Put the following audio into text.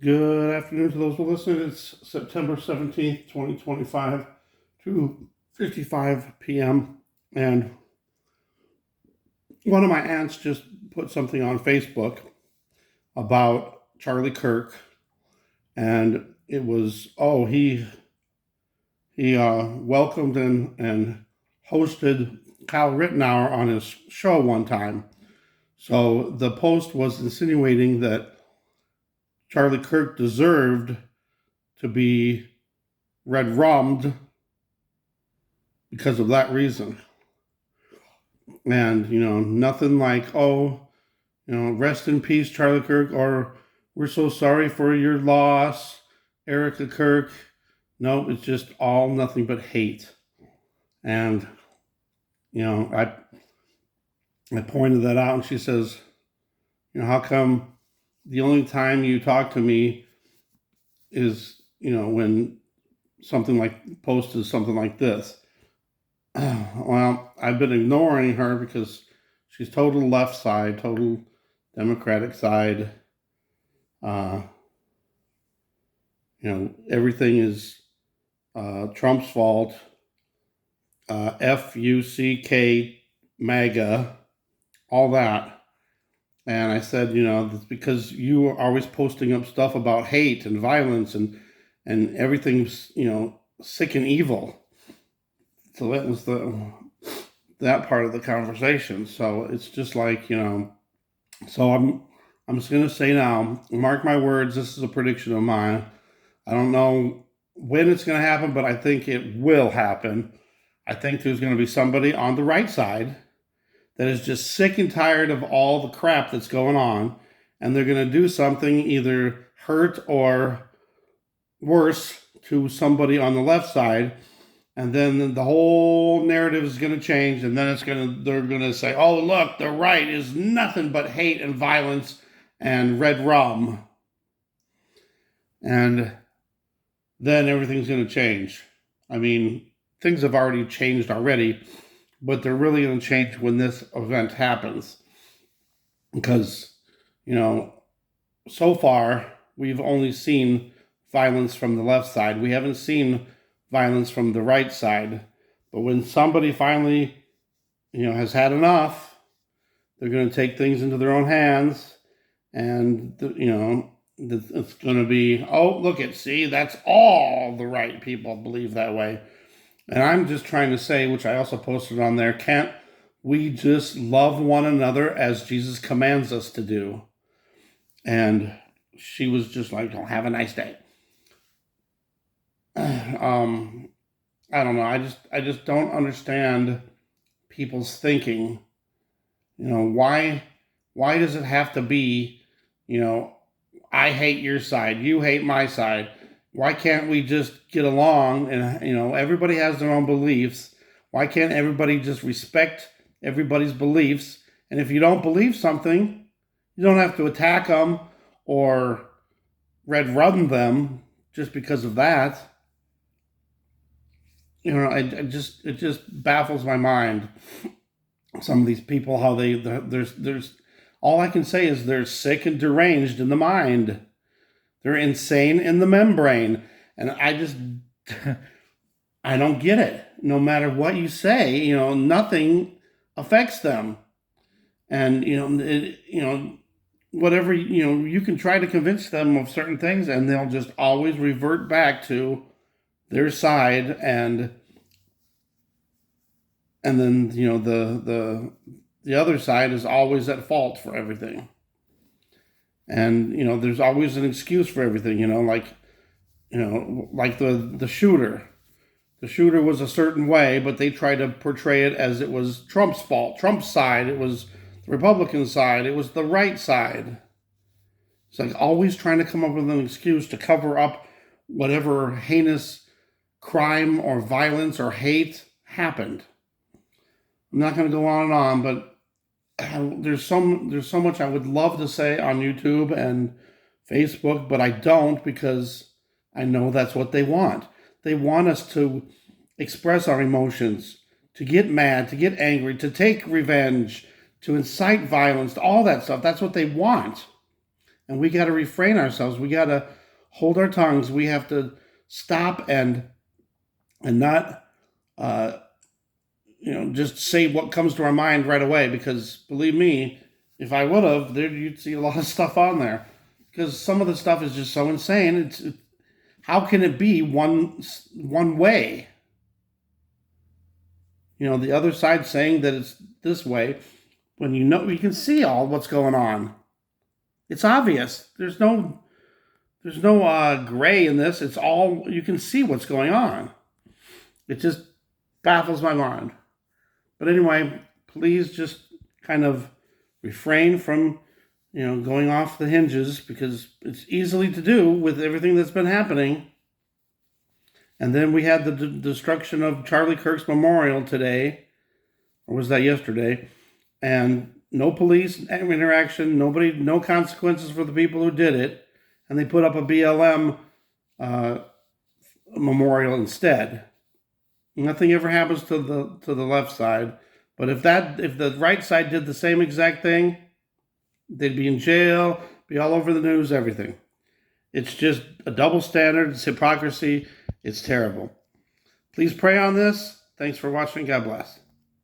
Good afternoon to those who listen. It's September 17th, 2025, 2:55 p.m. And one of my aunts just put something on Facebook about Charlie Kirk. And it was, he welcomed and hosted Kyle Rittenauer on his show one time. So the post was insinuating that Charlie Kirk deserved to be Red Rummed because of that reason. And, nothing like, rest in peace, Charlie Kirk, or we're so sorry for your loss, Erica Kirk. No, it's just all nothing but hate. And, I pointed that out, and she says, how come the only time you talk to me is, when something like posted something like this? Well, I've been ignoring her because she's total left side, total Democratic side. Uh, everything is Trump's fault. FUCK, MAGA, all that. And I said, it's because you are always posting up stuff about hate and violence and everything's, sick and evil. So that was that part of the conversation. So it's just like, so I'm just gonna say now, mark my words, this is a prediction of mine. I don't know when it's gonna happen, but I think it will happen. I think there's gonna be somebody on the right side that is just sick and tired of all the crap that's going on, and they're gonna do something either hurt or worse to somebody on the left side. And then the whole narrative is going to change, and then they're going to say, oh, look, the right is nothing but hate and violence and Red Rum. And then everything's going to change. I mean, things have already changed already, but they're really going to change when this event happens. Because, so far, we've only seen violence from the left side. We haven't seen violence from the right side. But when somebody finally, has had enough, they're going to take things into their own hands, and it's going to be, oh, look at, see, that's all the right people believe that way. And I'm just trying to say, which I also posted on there, can't we just love one another as Jesus commands us to do? And she was just like, oh, have a nice day. I don't know. I just don't understand people's thinking. Why does it have to be, I hate your side, you hate my side? Why can't we just get along? And everybody has their own beliefs. Why can't everybody just respect everybody's beliefs? And if you don't believe something, you don't have to attack them or red run them just because of that. It just baffles my mind. Some of these people, how there's all I can say is they're sick and deranged in the mind. They're insane in the membrane, and I don't get it. No matter what you say, nothing affects them, and whatever you can try to convince them of certain things, and they'll just always revert back to their side, and then the other side is always at fault for everything. And there's always an excuse for everything. Like the shooter. The shooter was a certain way, but they tried to portray it as it was Trump's fault, Trump's side. It was the Republican side. It was the right side. It's like always trying to come up with an excuse to cover up whatever heinous crime or violence or hate happened. I'm not going to go on, but there's so much I would love to say on YouTube and Facebook, but I don't, because I know that's what they want. They want us to express our emotions, to get mad, to get angry, to take revenge, to incite violence, all that stuff. That's what they want. And we got to refrain ourselves. We got to hold our tongues. We have to stop and not, just say what comes to our mind right away. Because believe me, if I would have, you'd see a lot of stuff on there. Because some of the stuff is just so insane. How can it be one way? The other side saying that it's this way, when you can see all what's going on. It's obvious. There's no gray in this. It's all, you can see what's going on. It just baffles my mind. But anyway, please just kind of refrain from, going off the hinges, because it's easily to do with everything that's been happening. And then we had the destruction of Charlie Kirk's memorial today, or was that yesterday? And no police interaction, no consequences for the people who did it, and they put up a BLM memorial instead. Nothing ever happens to the left side, but if the right side did the same exact thing, they'd be in jail, be all over the news, everything. It's just a double standard. It's hypocrisy. It's terrible. Please pray on this. Thanks for watching. God bless.